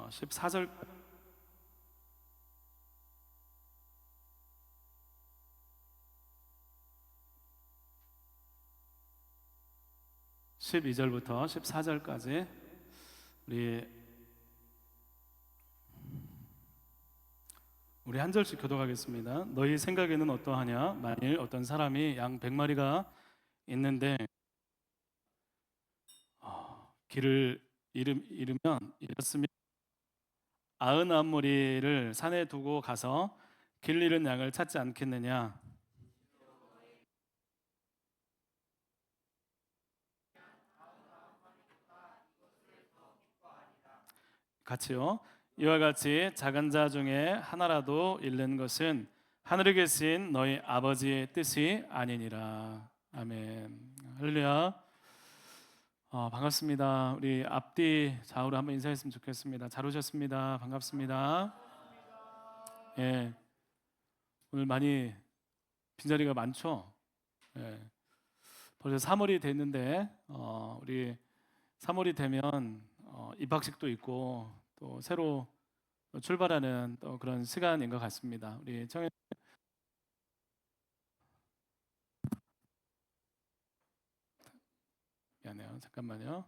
14절 12절부터 14절까지 우리 한 절씩 교독하겠습니다. 너희 생각에는 어떠하냐? 만일 어떤 사람이 양 100마리가 있는데 길을 잃으면 잃었으면 99무리를 산에 두고 가서 길 잃은 양을 찾지 않겠느냐? 같이요. 이와 같이 작은 자 중에 하나라도 잃는 것은 하늘에 계신 너희 아버지의 뜻이 아니니라. 아멘. 할렐루야. 반갑습니다. 우리 앞뒤 좌우로 한번 인사했으면 좋겠습니다. 잘 오셨습니다. 반갑습니다. 예, 오늘 많이 빈자리가 많죠. 예, 벌써 3월이 됐는데 우리 3월이 되면 입학식도 있고 또 새로 출발하는 또 그런 시간인 것 같습니다. 우리 청년 미안해요. 잠깐만요.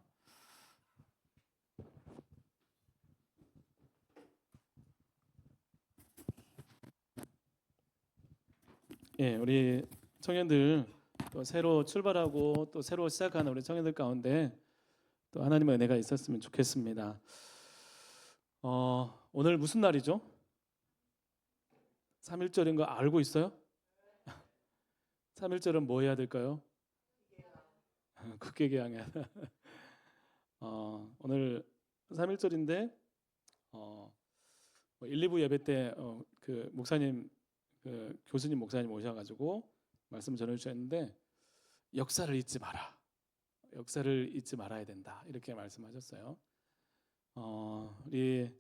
예, 우리 청년들 또 새로 출발하고 또 새로 시작하는 우리 청년들 가운데 또 하나님의 은혜가 있었으면 좋겠습니다. 오늘 무슨 날이죠? 3.1절인 거 알고 있어요? 3.1절은 뭐 해야 될까요? 국회개항이야. 오늘 3.1절인데 1, 2부 예배 때 그 목사님 그 교수님 목사님 오셔가지고 말씀 전해주셨는데 역사를 잊지 마라. 역사를 잊지 말아야 된다. 이렇게 말씀하셨어요. 우리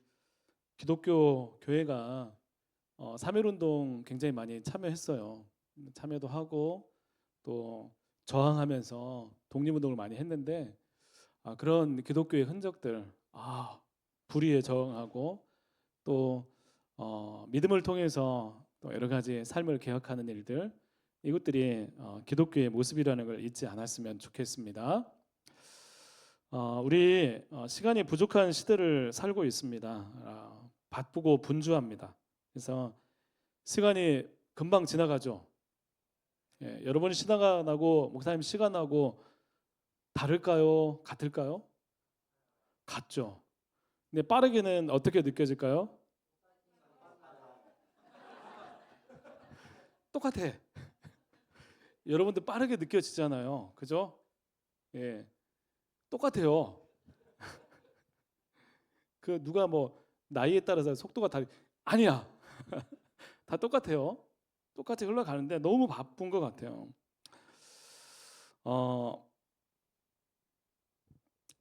기독교 교회가 3.1운동 굉장히 많이 참여했어요. 참여도 하고 또 저항하면서 독립운동을 많이 했는데 그런 기독교의 흔적들, 불의에 저항하고 또 믿음을 통해서 또 여러 가지 삶을 개혁하는 일들, 이것들이 기독교의 모습이라는 걸 잊지 않았으면 좋겠습니다. 우리 시간이 부족한 시대를 살고 있습니다. 바쁘고 분주합니다. 그래서 시간이 금방 지나가죠. 예, 여러분 시간 나고 목사님 시간 나고 다를까요? 같을까요? 같죠. 근데 빠르게는 어떻게 느껴질까요? 똑같아. 여러분들 빠르게 느껴지잖아요. 그죠? 예, 똑같아요. 그 누가 뭐 나이에 따라서 속도가 아니야. 다 똑같아요. 똑같이 흘러가는데 너무 바쁜 것 같아요.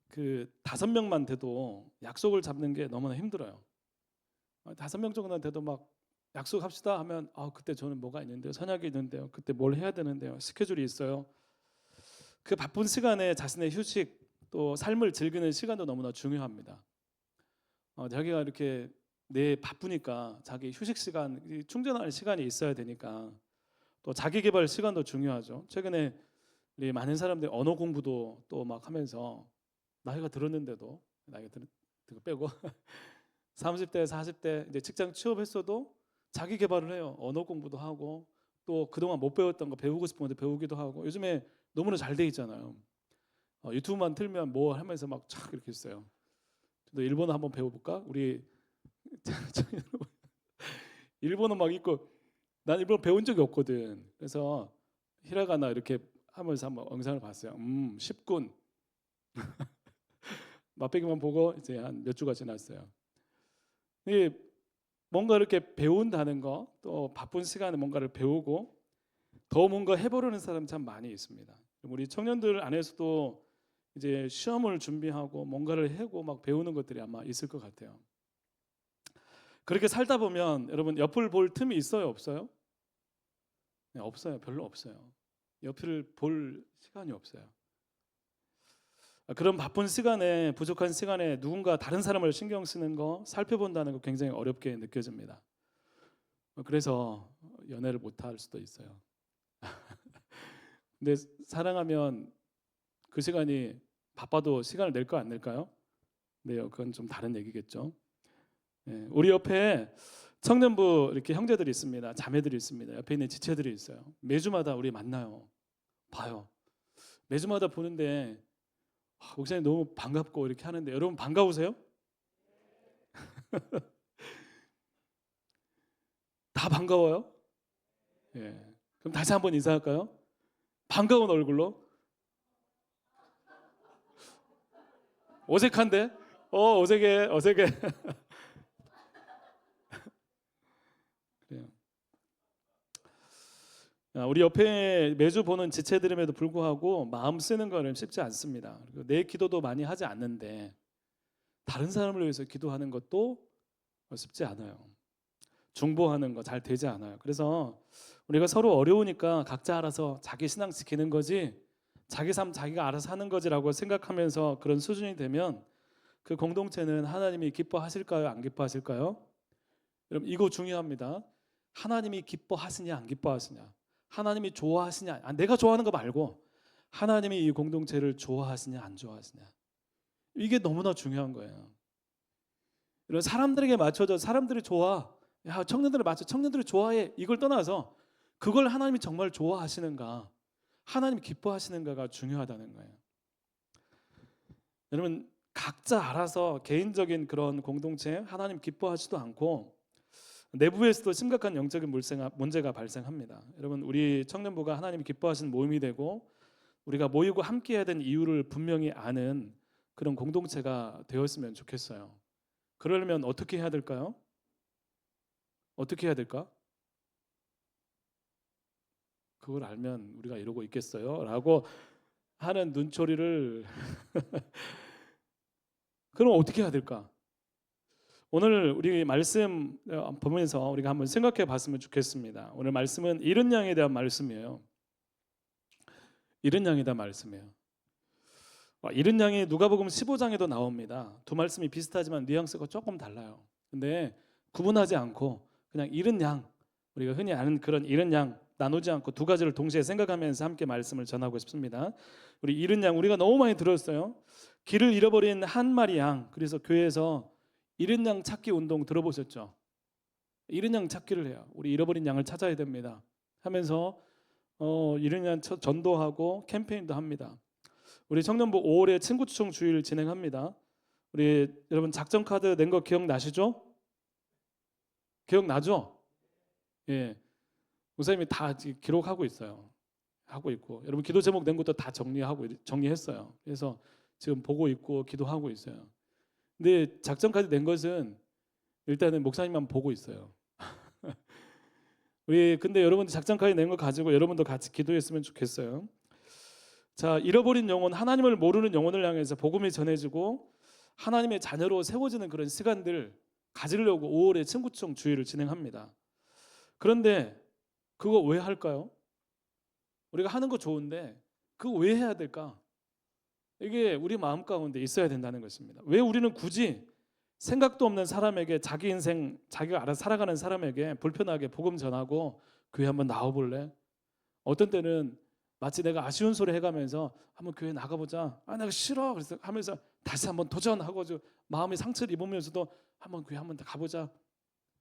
그 5명만 돼도 약속을 잡는 게 너무나 힘들어요. 5명 정도만 돼도 막 약속합시다 하면 그때 저는 뭐가 있는데요, 선약이 있는데요, 그때 뭘 해야 되는데요, 스케줄이 있어요. 그 바쁜 시간에 자신의 휴식 또 삶을 즐기는 시간도 너무나 중요합니다. 자기가 이렇게 내 바쁘니까 자기 휴식 시간, 충전할 시간이 있어야 되니까 또 자기 개발 시간도 중요하죠. 최근에 우리 많은 사람들이 언어 공부도 또 막 하면서 나이가 들었는데도 나이가 빼고 30대, 40대 이제 직장 취업했어도 자기 개발을 해요. 언어 공부도 하고 또 그동안 못 배웠던 거 배우고 싶은 것도 배우기도 하고 요즘에 너무나 잘 돼 있잖아요. 유튜브만 틀면 뭐 하면서 막 촥 이렇게 있어요. 너 일본어 한번 배워볼까? 우리 일본어 막 있고 난 일본어 배운 적이 없거든. 그래서 히라가나 이렇게 하면서 한번 영상을 봤어요. 쉽군. 맛배기만 보고 이제 한 몇 주가 지났어요. 이 뭔가 이렇게 배운다는 거, 또 바쁜 시간에 뭔가를 배우고 더 뭔가 해보려는 사람 참 많이 있습니다. 우리 청년들 안에서도 이제 시험을 준비하고 뭔가를 하고 막 배우는 것들이 아마 있을 것 같아요. 그렇게 살다 보면 여러분 옆을 볼 틈이 있어요, 없어요? 네, 없어요. 별로 없어요. 옆을 볼 시간이 없어요. 그런 바쁜 시간에, 부족한 시간에 누군가 다른 사람을 신경 쓰는 거, 살펴본다는 거 굉장히 어렵게 느껴집니다. 그래서 연애를 못할 수도 있어요. 근데 사랑하면 그 시간이 바빠도 시간을 낼까 안 낼까요? 네, 그건 좀 다른 얘기겠죠. 예, 우리 옆에 청년부 이렇게 형제들이 있습니다. 자매들이 있습니다. 옆에 있는 지체들이 있어요. 매주마다 우리 만나요. 봐요. 매주마다 보는데 목사님 너무 반갑고 이렇게 하는데 여러분 반가우세요? 다 반가워요? 예. 그럼 다시 한번 인사할까요? 반가운 얼굴로? 어색한데? 어색해, 어색해. 그래요. 우리 옆에 매주 보는 지체들임에도 불구하고 마음 쓰는 거는 쉽지 않습니다. 그리고 내 기도도 많이 하지 않는데 다른 사람을 위해서 기도하는 것도 쉽지 않아요. 중보하는 거 잘 되지 않아요. 그래서 우리가 서로 어려우니까 각자 알아서 자기 신앙 지키는 거지, 자기 삶 자기가 알아서 하는 거지라고 생각하면서 그런 수준이 되면 그 공동체는 하나님이 기뻐하실까요? 안 기뻐하실까요? 여러분 이거 중요합니다. 하나님이 기뻐하시냐 안 기뻐하시냐, 하나님이 좋아하시냐, 내가 좋아하는 거 말고 하나님이 이 공동체를 좋아하시냐 안 좋아하시냐, 이게 너무나 중요한 거예요. 이런 사람들에게 맞춰져 사람들이 좋아, 야 청년들을 맞춰 청년들이 좋아해, 이걸 떠나서 그걸 하나님이 정말 좋아하시는가, 하나님이 기뻐하시는가가 중요하다는 거예요. 여러분 각자 알아서 개인적인 그런 공동체 하나님 기뻐하지도 않고 내부에서도 심각한 영적인 문제가 발생합니다. 여러분 우리 청년부가 하나님이 기뻐하시는 모임이 되고 우리가 모이고 함께 해야 되는 이유를 분명히 아는 그런 공동체가 되었으면 좋겠어요. 그러려면 어떻게 해야 될까요? 어떻게 해야 될까? 그걸 알면 우리가 이러고 있겠어요? 라고 하는 눈초리를 그럼 어떻게 해야 될까? 오늘 우리 말씀 보면서 우리가 한번 생각해 봤으면 좋겠습니다. 오늘 말씀은 잃은 양에 대한 말씀이에요. 잃은 양에 대한 말씀이에요. 잃은 양이 누가복음 15장에도 나옵니다. 두 말씀이 비슷하지만 뉘앙스가 조금 달라요. 근데 구분하지 않고 그냥 잃은 양, 우리가 흔히 아는 그런 잃은 양 나누지 않고 두 가지를 동시에 생각하면서 함께 말씀을 전하고 싶습니다. 우리 잃은 양 우리가 너무 많이 들었어요. 길을 잃어버린 한 마리 양. 그래서 교회에서 잃은 양 찾기 운동 들어보셨죠? 잃은 양 찾기를 해요. 우리 잃어버린 양을 찾아야 됩니다 하면서 잃은 양 전도하고 캠페인도 합니다. 우리 청년부 5월에 친구추천 주일 진행합니다. 우리 여러분 작전 카드 낸 거 기억나시죠? 기억나죠? 예, 목사님이 다 기록하고 있어요. 하고 있고 여러분 기도 제목 낸 것도 다 정리했어요. 그래서 지금 보고 있고 기도하고 있어요. 근데 작전 카드 낸 것은 일단은 목사님만 보고 있어요. 우리 근데 여러분들 작전 카드 낸 거 가지고 여러분도 같이 기도했으면 좋겠어요. 자, 잃어버린 영혼, 하나님을 모르는 영혼을 향해서 복음이 전해지고 하나님의 자녀로 세워지는 그런 시간들 가지려고 5월에 친구청 주일을 진행합니다. 그런데 그거 왜 할까요? 우리가 하는 거 좋은데 그거 왜 해야 될까? 이게 우리 마음 가운데 있어야 된다는 것입니다. 왜 우리는 굳이 생각도 없는 사람에게 자기 인생 자기가 알아서 살아가는 사람에게 불편하게 복음 전하고 교회 한번 나와볼래? 어떤 때는 마치 내가 아쉬운 소리 해가면서 한번 교회 나가보자. 내가 싫어. 그래서 하면서 다시 한번 도전하고 마음의 상처를 입으면서도 한번 교회 한번 가보자.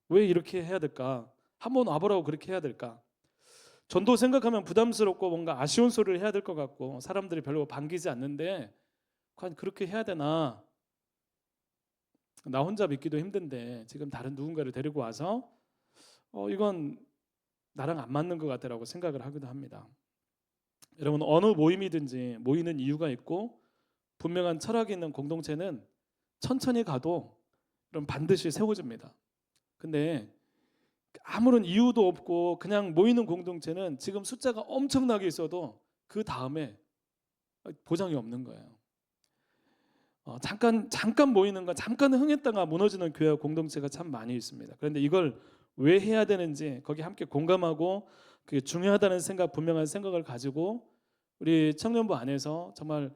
왜 이렇게 해야 될까? 한번 와보라고 그렇게 해야 될까? 전도 생각하면 부담스럽고 뭔가 아쉬운 소리를 해야 될 것 같고 사람들이 별로 반기지 않는데 과연 그렇게 해야 되나? 나 혼자 믿기도 힘든데 지금 다른 누군가를 데리고 와서 이건 나랑 안 맞는 것 같다라고 생각을 하기도 합니다. 여러분 어느 모임이든지 모이는 이유가 있고 분명한 철학이 있는 공동체는 천천히 가도 그럼 반드시 세워집니다. 근데 아무런 이유도 없고 그냥 모이는 공동체는 지금 숫자가 엄청나게 있어도 그 다음에 보장이 없는 거예요. 잠깐 모이는 거, 잠깐 흥했다가 무너지는 교회와 공동체가 참 많이 있습니다. 그런데 이걸 왜 해야 되는지 거기 함께 공감하고 그게 중요하다는 생각, 분명한 생각을 가지고 우리 청년부 안에서 정말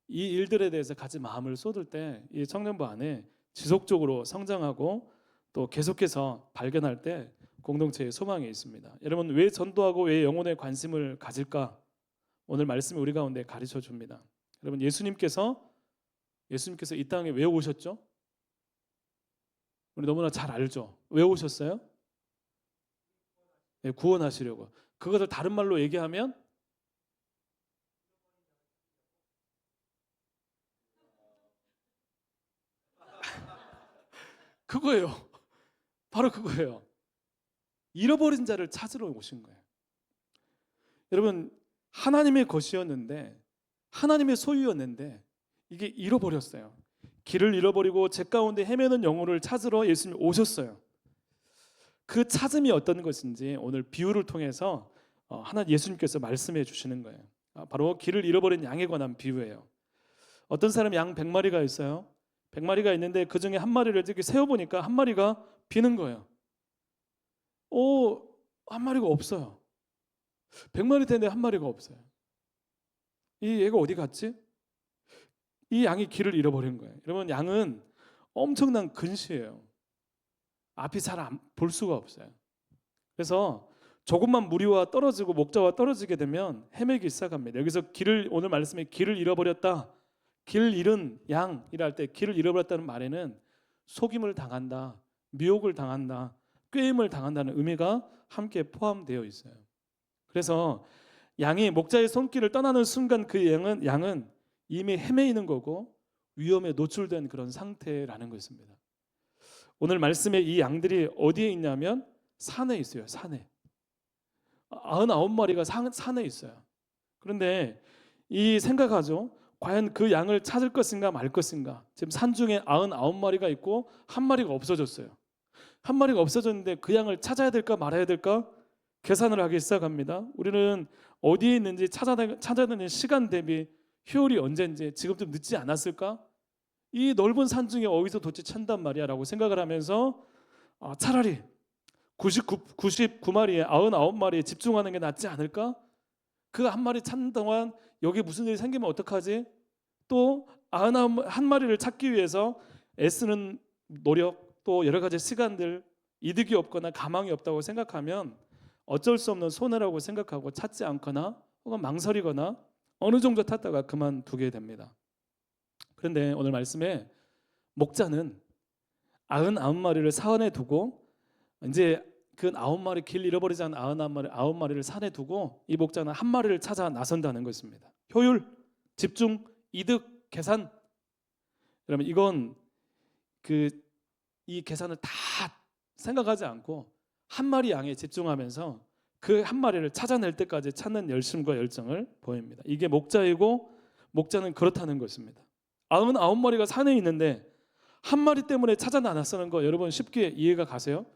이 일들에 대해서 같이 마음을 쏟을 때 이 청년부 안에 지속적으로 성장하고 또 계속해서 발견할 때 공동체의 소망이 있습니다. 여러분, 왜 전도하고 왜 영혼에 관심을 가질까? 오늘 말씀이 우리 가운데 가르쳐 줍니다. 여러분, 예수님께서 이 땅에 왜 오셨죠? 우리 너무나 잘 알죠. 왜 오셨어요? 네, 구원하시려고. 그것을 다른 말로 얘기하면 그거예요. 바로 그거예요. 잃어버린 자를 찾으러 오신 거예요. 여러분, 하나님의 것이었는데, 하나님의 소유였는데 이게 잃어버렸어요. 길을 잃어버리고 제 가운데 헤매는 영혼을 찾으러 예수님이 오셨어요. 그 찾음이 어떤 것인지 오늘 비유를 통해서 예수님께서 말씀해 주시는 거예요. 바로 길을 잃어버린 양에 관한 비유예요. 어떤 사람이 양 100마리가 있어요. 100마리가 있는데 그 중에 한 마리를 이렇게 세어보니까 한 마리가 비는 거예요. 한 마리가 없어요. 100마리 되는데 한 마리가 없어요. 이 얘가 어디 갔지? 이 양이 길을 잃어버린 거예요. 여러분, 양은 엄청난 근시예요. 앞이 잘 볼 수가 없어요. 그래서 조금만 무리와 떨어지고 목자와 떨어지게 되면 헤매기 시작합니다. 여기서 오늘 말씀에 길을 잃어버렸다, 길 잃은 양이라 할 때 길을 잃어버렸다는 말에는 속임을 당한다, 미혹을 당한다, 꾀임을 당한다는 의미가 함께 포함되어 있어요. 그래서 양이 목자의 손길을 떠나는 순간 그 양은 이미 헤매이는 거고 위험에 노출된 그런 상태라는 것입니다. 오늘 말씀에 이 양들이 어디에 있냐면 산에 있어요. 산에 99마리가 산에 있어요. 그런데 이 생각하죠. 과연 그 양을 찾을 것인가 말 것인가. 지금 산 중에 99마리가 있고 한 마리가 없어졌어요. 한 마리가 없어졌는데 그 양을 찾아야 될까 말아야 될까 계산을 하기 시작합니다. 우리는 어디에 있는지 찾아다니는 시간 대비 효율이 언제인지 지금 좀 늦지 않았을까? 이 넓은 산 중에 어디서 도대체 찾단 말이야 라고 생각을 하면서 차라리 99마리에 99마리에 집중하는 게 낫지 않을까? 그 한 마리 찾는 동안 여기 무슨 일이 생기면 어떡하지? 또 91마리를 찾기 위해서 애쓰는 노력 또 여러 가지 시간들 이득이 없거나 가망이 없다고 생각하면 어쩔 수 없는 손해라고 생각하고 찾지 않거나 혹은 망설이거나 어느 정도 찾다가 그만두게 됩니다. 그런데 오늘 말씀에 목자는 99마리를 산에 두고 이제 그 9마리 길 잃어버리지 않은 9마리를 산에 두고 이 목자는 한 마리를 찾아 나선다는 것입니다. 효율, 집중, 이득, 계산. 그러면 이건 이 계산을 다 생각하지 않고 한 마리 양에 집중하면서 그 한 마리를 찾아낼 때까지 찾는 열심과 열정을 보입니다. 이게 목자이고 목자는 그렇다는 것입니다. 99마리가 산에 있는데 한 마리 때문에 찾아 나서는 거 여러분 쉽게 이해가 가세요?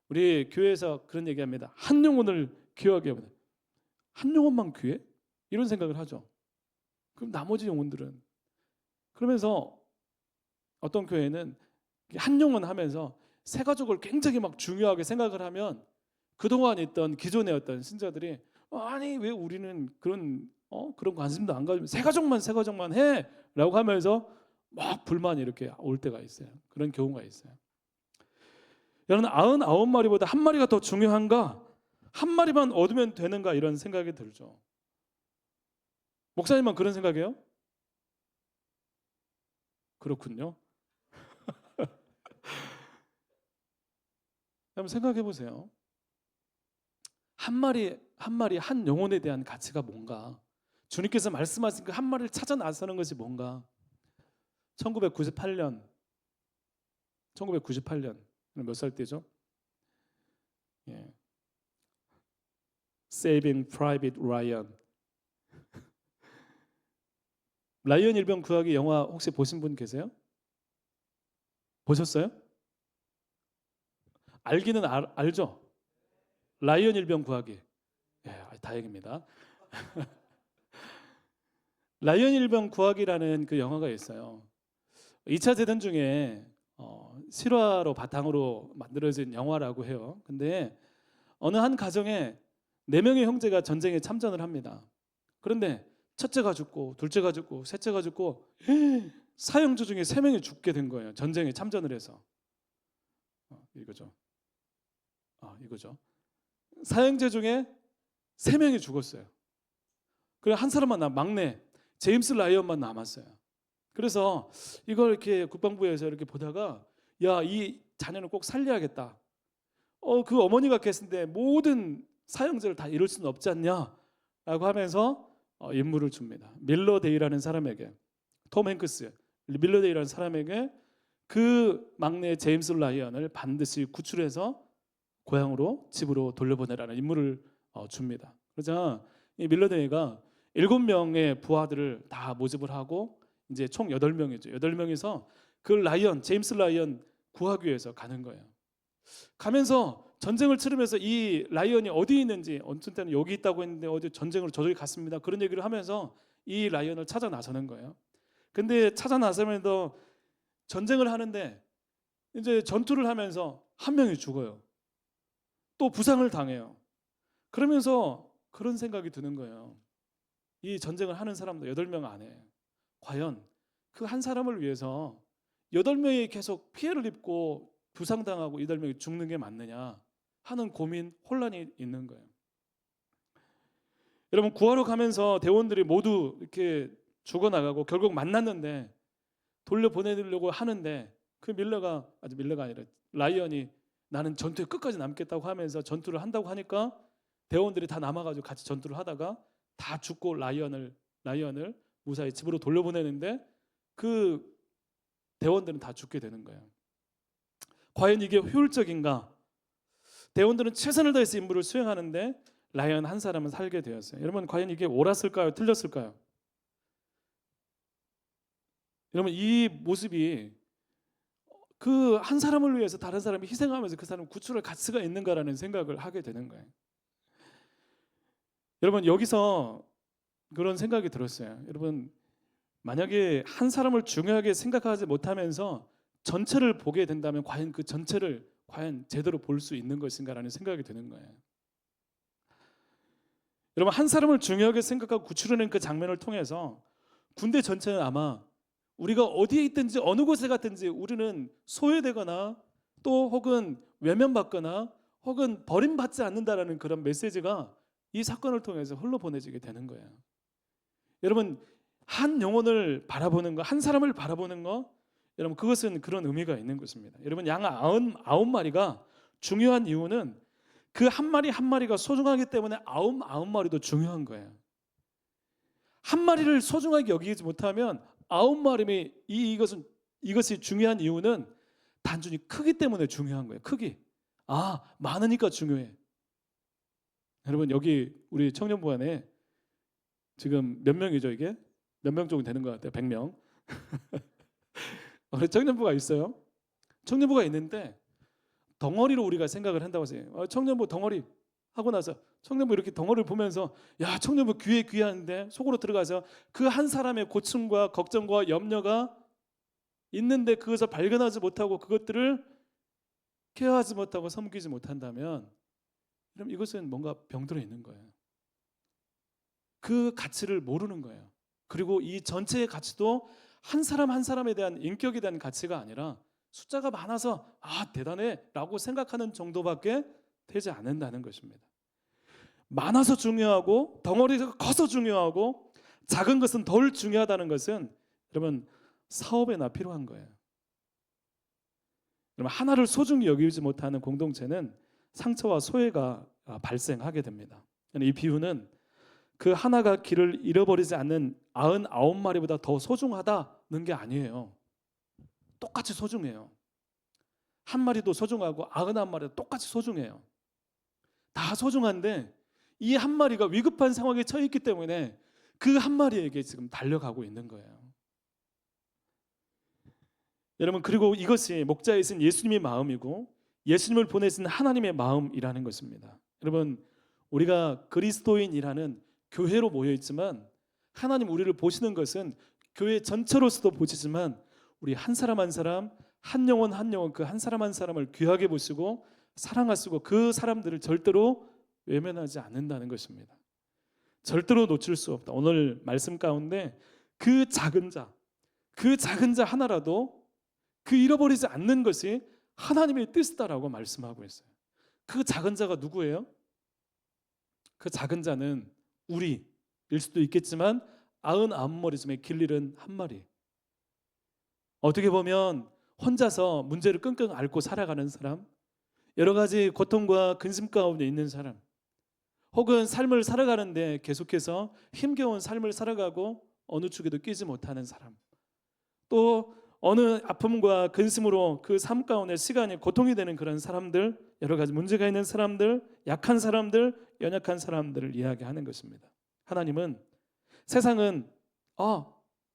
우리 교회에서 그런 얘기합니다. 한 영혼을 귀하게 합니다. 한 영혼만 귀해? 이런 생각을 하죠. 그럼 나머지 영혼들은 그러면서 어떤 교회는 한 영혼 하면서 새 가족을 굉장히 막 중요하게 생각을 하면 그동안 있던 기존에 어떤 신자들이 아니 왜 우리는 그런 관심도 안 가지면 새 가족만 해라고 하면서 막 불만이 이렇게 올 때가 있어요. 그런 경우가 있어요. 여러분 99마리보다 한 마리가 더 중요한가? 한 마리만 얻으면 되는가? 이런 생각이 들죠. 목사님만 그런 생각이에요? 그렇군요. 한번 생각해 보세요. 한 마리 한 영혼에 대한 가치가 뭔가? 주님께서 말씀하신 그 한 마리를 찾아 나서는 것이 뭔가? 1998년 몇 살 때죠? 예. Saving Private Ryan. 라이언 일병 구하기 영화 혹시 보신 분 계세요? 보셨어요? 알기는 알죠? 라이언 일병 구하기. 예, 다행입니다. 라이언 일병 구하기라는 그 영화가 있어요. 2차 대전 중에 실화로 바탕으로 만들어진 영화라고 해요. 근데 어느 한 가정에 4명의 형제가 전쟁에 참전을 합니다. 그런데 첫째가 죽고 둘째가 죽고 셋째가 죽고 사형제 중에 3명이 죽게 된 거예요. 전쟁에 참전을 해서. 이거죠. 이거죠. 사형제 중에 3명이 죽었어요. 그리고 한 사람만 막내 제임스 라이언만 남았어요. 그래서 이걸 이렇게 국방부에서 이렇게 보다가 야, 이 자녀는 꼭 살려야겠다. 그 어머니가 계실 때 모든 사형제를 다 이룰 수는 없지 않냐라고 하면서 임무를 줍니다. 밀러데이라는 사람에게, 톰 행크스, 밀러데이라는 사람에게 그 막내 제임스 라이언을 반드시 구출해서 고향으로 집으로 돌려보내라는 임무를 줍니다. 그러자 이 밀러데이가 7명의 부하들을 다 모집을 하고 이제 총 8명이죠. 8명이서 그 라이언, 제임스 라이언 구하기 위해서 가는 거예요. 가면서 전쟁을 치르면서 이 라이언이 어디 있는지, 어떤 때는 여기 있다고 했는데 어디 전쟁으로 저쪽에 갔습니다. 그런 얘기를 하면서 이 라이언을 찾아 나서는 거예요. 근데 찾아 나서면서 전쟁을 하는데 이제 전투를 하면서 한 명이 죽어요. 또 부상을 당해요. 그러면서 그런 생각이 드는 거예요. 이 전쟁을 하는 사람도 8명 안에 과연 그 한 사람을 위해서 8명이 계속 피해를 입고 부상당하고 8명이 죽는 게 맞느냐 하는 고민, 혼란이 있는 거예요. 여러분, 구하러 가면서 대원들이 모두 이렇게 죽어나가고 결국 만났는데 돌려보내려고 하는데 그 밀러가 아니라 라이언이 나는 전투에 끝까지 남겠다고 하면서 전투를 한다고 하니까 대원들이 다 남아가지고 같이 전투를 하다가 다 죽고 라이언을 무사히 집으로 돌려보내는데 그 대원들은 다 죽게 되는 거예요. 과연 이게 효율적인가? 대원들은 최선을 다해서 임무를 수행하는데 라이언 한 사람은 살게 되었어요. 여러분, 과연 이게 옳았을까요? 틀렸을까요? 여러분, 이 모습이 그 한 사람을 위해서 다른 사람이 희생하면서 그 사람을 구출할 가치가 있는가라는 생각을 하게 되는 거예요. 여러분, 여기서 그런 생각이 들었어요. 여러분, 만약에 한 사람을 중요하게 생각하지 못하면서 전체를 보게 된다면 과연 그 전체를 과연 제대로 볼 수 있는 것인가라는 생각이 드는 거예요. 여러분, 한 사람을 중요하게 생각하고 구출하는 그 장면을 통해서 군대 전체는 아마 우리가 어디에 있든지 어느 곳에 갔든지 우리는 소외되거나 또 혹은 외면받거나 혹은 버림받지 않는다라는 그런 메시지가 이 사건을 통해서 흘러보내지게 되는 거예요. 여러분, 한 영혼을 바라보는 거, 한 사람을 바라보는 거, 여러분, 그것은 그런 의미가 있는 것입니다. 여러분, 양 99마리가 중요한 이유는 그 한 마리 한 마리가 소중하기 때문에 99마리도 중요한 거예요. 한 마리를 소중하게 여기지 못하면 9마리 이것이 중요한 이유는 단순히 크기 때문에 중요한 거예요. 크기. 많으니까 중요해. 여러분, 여기 우리 청년부 안에 지금 몇 명이죠? 이게 몇 명 정도 되는 것 같아요. 100명. 우리 청년부가 있어요. 청년부가 있는데 덩어리로 우리가 생각을 한다고 하세요. 청년부 덩어리 하고 나서 청년부 이렇게 덩어리를 보면서 야, 청년부 귀한데 속으로 들어가서 그 한 사람의 고충과 걱정과 염려가 있는데 그것을 발견하지 못하고 그것들을 케어하지 못하고 섬기지 못한다면 그럼 이것은 뭔가 병들어 있는 거예요. 그 가치를 모르는 거예요. 그리고 이 전체의 가치도 한 사람 한 사람에 대한 인격에 대한 가치가 아니라 숫자가 많아서 대단해 라고 생각하는 정도밖에 되지 않는다는 것입니다. 많아서 중요하고 덩어리가 커서 중요하고 작은 것은 덜 중요하다는 것은 여러분, 사업에나 필요한 거예요. 여러분, 하나를 소중히 여기지 못하는 공동체는 상처와 소외가 발생하게 됩니다. 이 비유는 그 하나가 길을 잃어버리지 않는 99마리보다 더 소중하다는 게 아니에요. 똑같이 소중해요. 한 마리도 소중하고 99마리도 똑같이 소중해요. 다 소중한데 이 한 마리가 위급한 상황에 처해 있기 때문에 그 한 마리에게 지금 달려가고 있는 거예요. 여러분, 그리고 이것이 목자에 있은 예수님의 마음이고 예수님을 보내신 하나님의 마음이라는 것입니다. 여러분, 우리가 그리스도인이라는 교회로 모여 있지만 하나님 우리를 보시는 것은 교회 전체로서도 보시지만 우리 한 사람 한 사람, 한 영혼 한 영혼, 그 한 사람 한 사람을 귀하게 보시고 사랑하시고 그 사람들을 절대로 외면하지 않는다는 것입니다. 절대로 놓칠 수 없다. 오늘 말씀 가운데 그 작은 자 하나라도 그 잃어버리지 않는 것이 하나님의 뜻이다라고 말씀하고 있어요. 그 작은 자가 누구예요? 그 작은 자는 우리일 수도 있겠지만 99머리쯤에 길 잃은 한 마리. 어떻게 보면 혼자서 문제를 끙끙 앓고 살아가는 사람, 여러 가지 고통과 근심 가운데 있는 사람, 혹은 삶을 살아가는데 계속해서 힘겨운 삶을 살아가고 어느 축에도 끼지 못하는 사람, 또 어느 아픔과 근심으로 그 삶 가운데 시간이 고통이 되는 그런 사람들, 여러 가지 문제가 있는 사람들, 약한 사람들, 연약한 사람들을 이야기하는 것입니다. 하나님은 세상은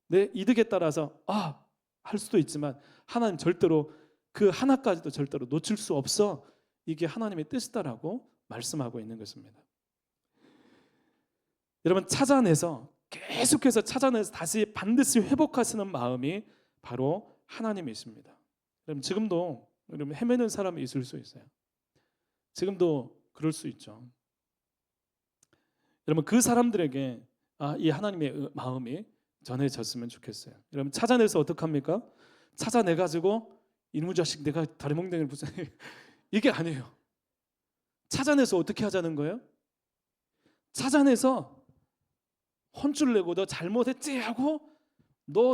내 이득에 따라서 할 수도 있지만 하나님 절대로 그 하나까지도 절대로 놓칠 수 없어. 이게 하나님의 뜻이다라고 말씀하고 있는 것입니다. 여러분, 계속해서 찾아내서 다시 반드시 회복하시는 마음이 바로 하나님이십니다. 여러분, 지금도 여러분 헤매는 사람이 있을 수 있어요. 지금도 그럴 수 있죠. 여러분, 그 사람들에게 이 하나님의 마음이 전해졌으면 좋겠어요. 여러분, 찾아내서 어떡합니까? 찾아내가지고 이놈의 자식 내가 다리몽댕이를 부숴 이게 아니에요. 찾아내서 어떻게 하자는 거예요? 찾아내서 혼쭐 내고 너 잘못했지 하고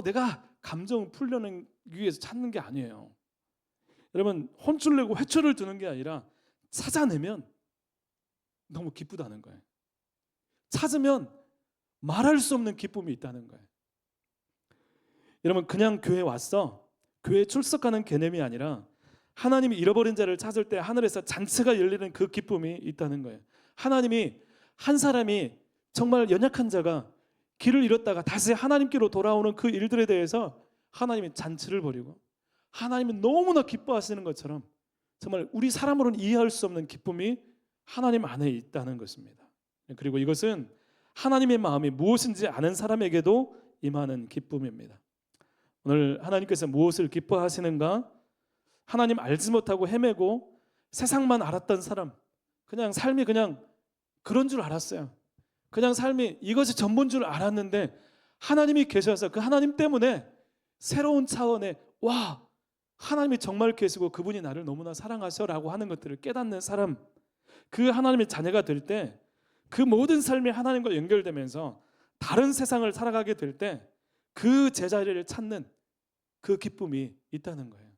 내가 감정 풀려는 위해서 찾는 게 아니에요. 여러분, 혼쭐 내고 회초를 두는 게 아니라 찾아내면 너무 기쁘다는 거예요. 찾으면 말할 수 없는 기쁨이 있다는 거예요. 여러분, 그냥 교회 왔어, 교회 출석하는 개념이 아니라 하나님이 잃어버린 자를 찾을 때 하늘에서 잔치가 열리는 그 기쁨이 있다는 거예요. 하나님이 한 사람이 정말 연약한 자가 길을 잃었다가 다시 하나님께로 돌아오는 그 일들에 대해서 하나님이 잔치를 벌이고 하나님이 너무나 기뻐하시는 것처럼 정말 우리 사람으로는 이해할 수 없는 기쁨이 하나님 안에 있다는 것입니다. 그리고 이것은 하나님의 마음이 무엇인지 아는 사람에게도 임하는 기쁨입니다. 오늘 하나님께서 무엇을 기뻐하시는가? 하나님 알지 못하고 헤매고 세상만 알았던 사람, 그냥 삶이 그냥 그런 줄 알았어요. 그냥 삶이 이것이 전부인 줄 알았는데 하나님이 계셔서 그 하나님 때문에 새로운 차원의 하나님이 정말 계시고 그분이 나를 너무나 사랑하셔라고 하는 것들을 깨닫는 사람, 그 하나님의 자녀가 될 때 그 모든 삶이 하나님과 연결되면서 다른 세상을 살아가게 될 때 그 제자리를 찾는 그 기쁨이 있다는 거예요.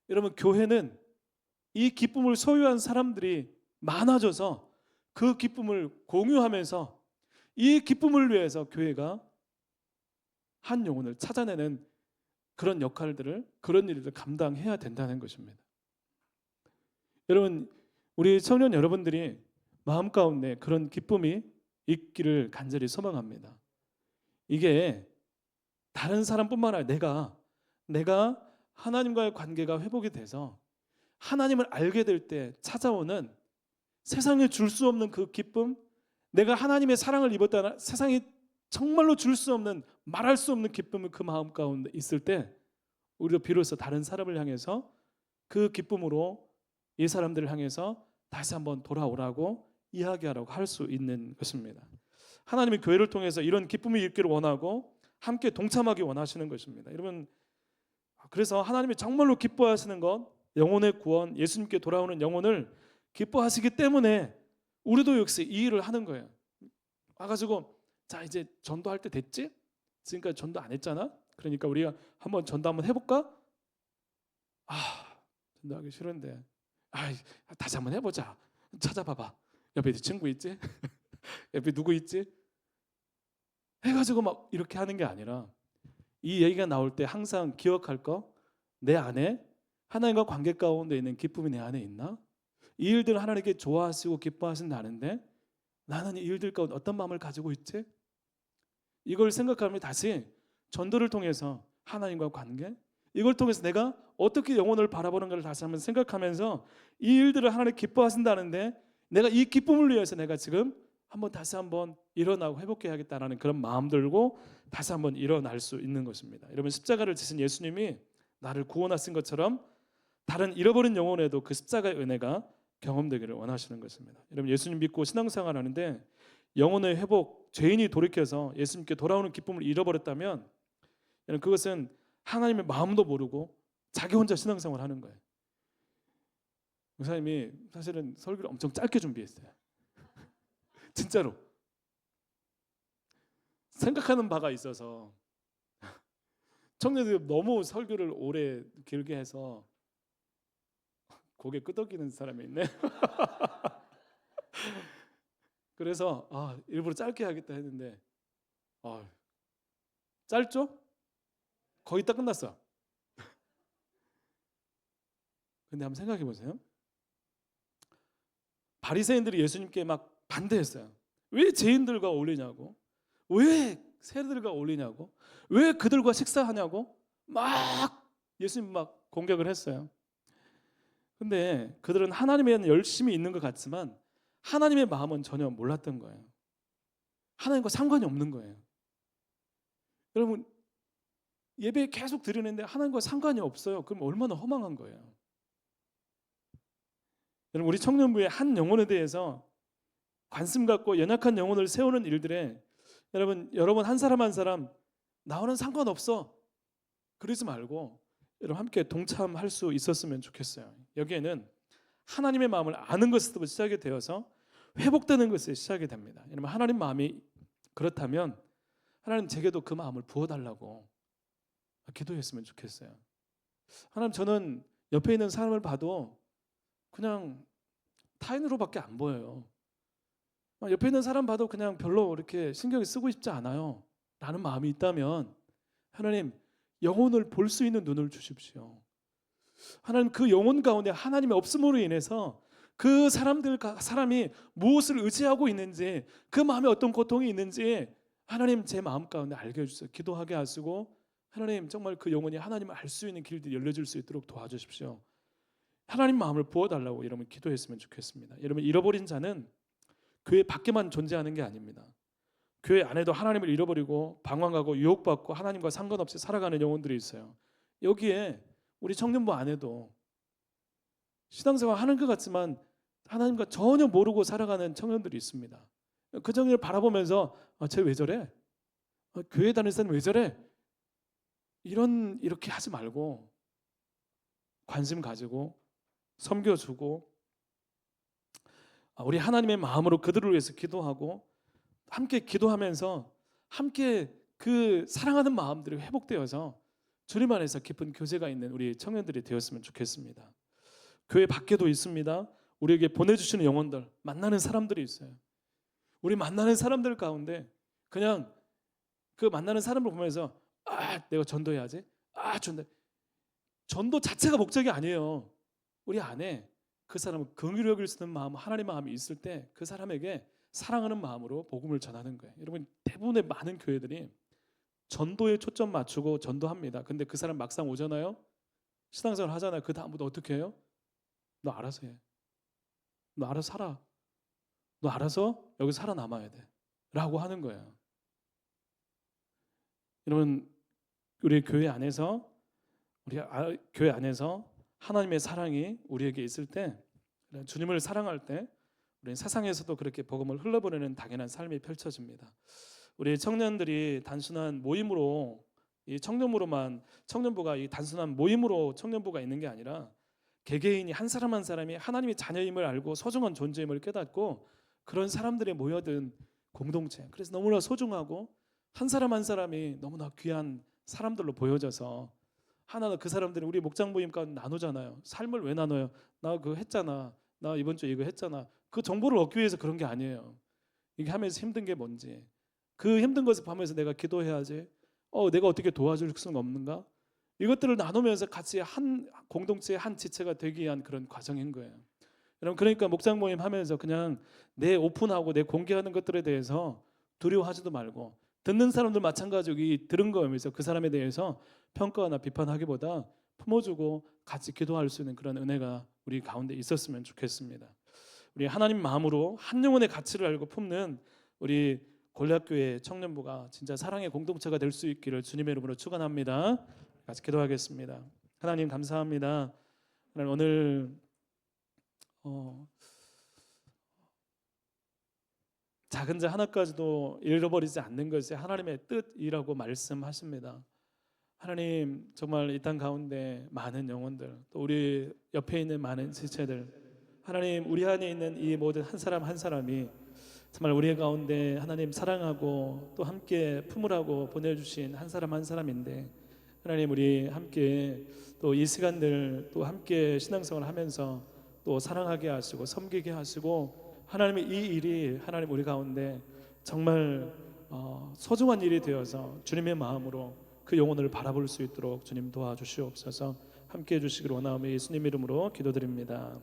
여러분, 교회는 이 기쁨을 소유한 사람들이 많아져서 그 기쁨을 공유하면서 이 기쁨을 위해서 교회가 한 영혼을 찾아내는 그런 역할들을, 그런 일을 감당해야 된다는 것입니다. 여러분, 우리 청년 여러분들이 마음 가운데 그런 기쁨이 있기를 간절히 소망합니다. 이게 다른 사람뿐만 아니라 내가 하나님과의 관계가 회복이 돼서 하나님을 알게 될 때 찾아오는 세상에 줄 수 없는 그 기쁨, 내가 하나님의 사랑을 입었다는 세상이 정말로 줄 수 없는, 말할 수 없는 기쁨이 그 마음 가운데 있을 때 우리도 비로소 다른 사람을 향해서 그 기쁨으로 이 사람들을 향해서 다시 한번 돌아오라고 이야기하라고 할 수 있는 것입니다. 하나님이 교회를 통해서 이런 기쁨이 있기를 원하고 함께 동참하기 원하시는 것입니다. 여러분, 그래서 하나님이 정말로 기뻐하시는 것, 영혼의 구원, 예수님께 돌아오는 영혼을 기뻐하시기 때문에 우리도 역시 이 일을 하는 거예요. 와가지고 자, 이제 전도할 때 됐지? 지금까지 전도 안 했잖아? 그러니까 우리가 한번 전도 한번 해볼까? 전도하기 싫은데 다시 한번 해보자. 찾아봐봐. 옆에 네 친구 있지? 옆에 누구 있지? 해가지고 막 이렇게 하는 게 아니라 이 얘기가 나올 때 항상 기억할 거, 내 안에 하나님과 관계 가운데 있는 기쁨이 내 안에 있나? 이 일들을 하나님께 좋아하시고 기뻐하신다는데 나는 이 일들 가운데 어떤 마음을 가지고 있지? 이걸 생각하면 다시 전도를 통해서 하나님과 관계, 이걸 통해서 내가 어떻게 영혼을 바라보는가를 다시 한번 생각하면서 이 일들을 하나님 기뻐하신다는데 내가 이 기쁨을 위해서 내가 지금 다시 한번 일어나고 회복해야겠다라는 그런 마음 들고 다시 한번 일어날 수 있는 것입니다. 여러분, 십자가를 지신 예수님이 나를 구원하신 것처럼 다른 잃어버린 영혼에도 그 십자가의 은혜가 경험되기를 원하시는 것입니다. 여러분, 예수님 믿고 신앙생활 하는데 영혼의 회복, 죄인이 돌이켜서 예수님께 돌아오는 기쁨을 잃어버렸다면 그것은 하나님의 마음도 모르고 자기 혼자 신앙생활을 하는 거예요. 목사님이 사실은 설교를 엄청 짧게 준비했어요. 진짜로 생각하는 바가 있어서. 청년들이 너무 설교를 오래 길게 해서 고개 끄덕이는 사람이 있네. 그래서 일부러 짧게 하겠다 했는데 짧죠? 거의 다 끝났어. 근데 한번 생각해 보세요. 바리새인들이 예수님께 막 반대했어요. 왜 죄인들과 어울리냐고, 왜 세리들과 어울리냐고, 왜 그들과 식사하냐고 막 예수님 막 공격을 했어요. 근데 그들은 하나님에 대한 열심히 있는 것 같지만 하나님의 마음은 전혀 몰랐던 거예요. 하나님과 상관이 없는 거예요. 여러분, 예배 계속 드리는데 하나님과 상관이 없어요. 그럼 얼마나 허망한 거예요. 여러분, 우리 청년부의 한 영혼에 대해서 관심 갖고 연약한 영혼을 세우는 일들에 여러분 한 사람 한 사람 나와는 상관없어 그러지 말고 여러분 함께 동참할 수 있었으면 좋겠어요. 여기에는 하나님의 마음을 아는 것부터 시작이 되어서 회복되는 것이 시작이 됩니다. 여러분, 하나님 마음이 그렇다면 하나님 제게도 그 마음을 부어달라고 기도했으면 좋겠어요. 하나님, 저는 옆에 있는 사람을 봐도 그냥 타인으로밖에 안 보여요. 옆에 있는 사람 봐도 그냥 별로 이렇게 신경을 쓰고 싶지 않아요 라는 마음이 있다면 하나님, 영혼을 볼 수 있는 눈을 주십시오. 하나님, 그 영혼 가운데 하나님의 없음으로 인해서 그 사람이 무엇을 의지하고 있는지, 그 마음에 어떤 고통이 있는지 하나님 제 마음 가운데 알게 해주세요. 기도하게 하시고 하나님, 정말 그 영혼이 하나님을 알 수 있는 길들이 열려질 수 있도록 도와주십시오. 하나님 마음을 부어달라고 여러분 기도했으면 좋겠습니다. 여러분, 잃어버린 자는 교회 밖에만 존재하는 게 아닙니다. 교회 안에도 하나님을 잃어버리고 방황하고 유혹받고 하나님과 상관없이 살아가는 영혼들이 있어요. 여기에 우리 청년부 안에도 신앙생활 하는 것 같지만 하나님과 전혀 모르고 살아가는 청년들이 있습니다. 그 청년을 바라보면서 쟤 왜 저래? 교회 다니는 사람 왜 저래? 이렇게 하지 말고 관심 가지고 섬겨주고 우리 하나님의 마음으로 그들을 위해서 기도하고 함께 기도하면서 함께 그 사랑하는 마음들이 회복되어서 주님 안에서 깊은 교제가 있는 우리 청년들이 되었으면 좋겠습니다. 교회 밖에도 있습니다. 우리에게 보내주시는 영혼들, 만나는 사람들이 있어요. 우리 만나는 사람들 가운데 그냥 그 만나는 사람을 보면서 내가 전도해야지. 전도 자체가 목적이 아니에요. 우리 안에 그 사람을 긍휼히 여길 수 있는 마음, 하나님의 마음이 있을 때 그 사람에게 사랑하는 마음으로 복음을 전하는 거예요. 여러분, 대부분의 많은 교회들이 전도에 초점 맞추고 전도합니다. 근데 그 사람 막상 오잖아요. 신앙생활 하잖아요. 그 다음부터 어떻게 해요? 너 알아서 해. 너 알아서 살아. 너 알아서 여기 살아남아야 돼. 라고 하는 거예요. 여러분, 우리 교회 안에서 하나님의 사랑이 우리에게 있을 때, 주님을 사랑할 때 우리는 세상에서도 그렇게 복음을 흘려보내는 당연한 삶이 펼쳐집니다. 우리 청년들이 단순한 모임으로, 이 청년부가 이 단순한 모임으로 청년부가 있는 게 아니라 개개인이 한 사람 한 사람이 하나님의 자녀임을 알고 소중한 존재임을 깨닫고 그런 사람들이 모여든 공동체, 그래서 너무나 소중하고 한 사람 한 사람이 너무나 귀한 사람들로 보여져서 하나는 그 사람들이 우리 목장 모임 가운데 나누잖아요. 삶을 왜 나눠요? 나 그거 했잖아. 나 이번 주에 이거 했잖아. 그 정보를 얻기 위해서 그런 게 아니에요. 이게 하면서 힘든 게 뭔지, 그 힘든 것을 보면서 내가 기도해야지. 내가 어떻게 도와줄 수는 없는가? 이것들을 나누면서 같이 한 공동체의 한 지체가 되기 위한 그런 과정인 거예요. 여러분, 그러니까 목장 모임 하면서 그냥 내 오픈하고 내 공개하는 것들에 대해서 두려워하지도 말고, 듣는 사람들 마찬가지로 들은 거면서 그 사람에 대해서 평가나 비판하기보다 품어주고 같이 기도할 수 있는 그런 은혜가 우리 가운데 있었으면 좋겠습니다. 우리 하나님 마음으로 한 영혼의 가치를 알고 품는 우리 골략교회 청년부가 진짜 사랑의 공동체가 될 수 있기를 주님의 이름으로 축원합니다. 같이 기도하겠습니다. 하나님, 감사합니다. 오늘 작은 자 하나까지도 잃어버리지 않는 것이 하나님의 뜻이라고 말씀하십니다. 하나님, 정말 이 땅 가운데 많은 영혼들, 또 우리 옆에 있는 많은 지체들, 하나님, 우리 안에 있는 이 모든 한 사람 한 사람이 정말 우리 가운데 하나님 사랑하고 또 함께 품으라고 보내주신 한 사람 한 사람인데, 하나님, 우리 함께 또 이 시간들 또 함께 신앙생활을 하면서 또 사랑하게 하시고 섬기게 하시고, 하나님의 이 일이 하나님 우리 가운데 정말 소중한 일이 되어서 주님의 마음으로 그 영혼을 바라볼 수 있도록 주님 도와주시옵소서. 함께 해주시기를 원하오며 예수님 이름으로 기도드립니다.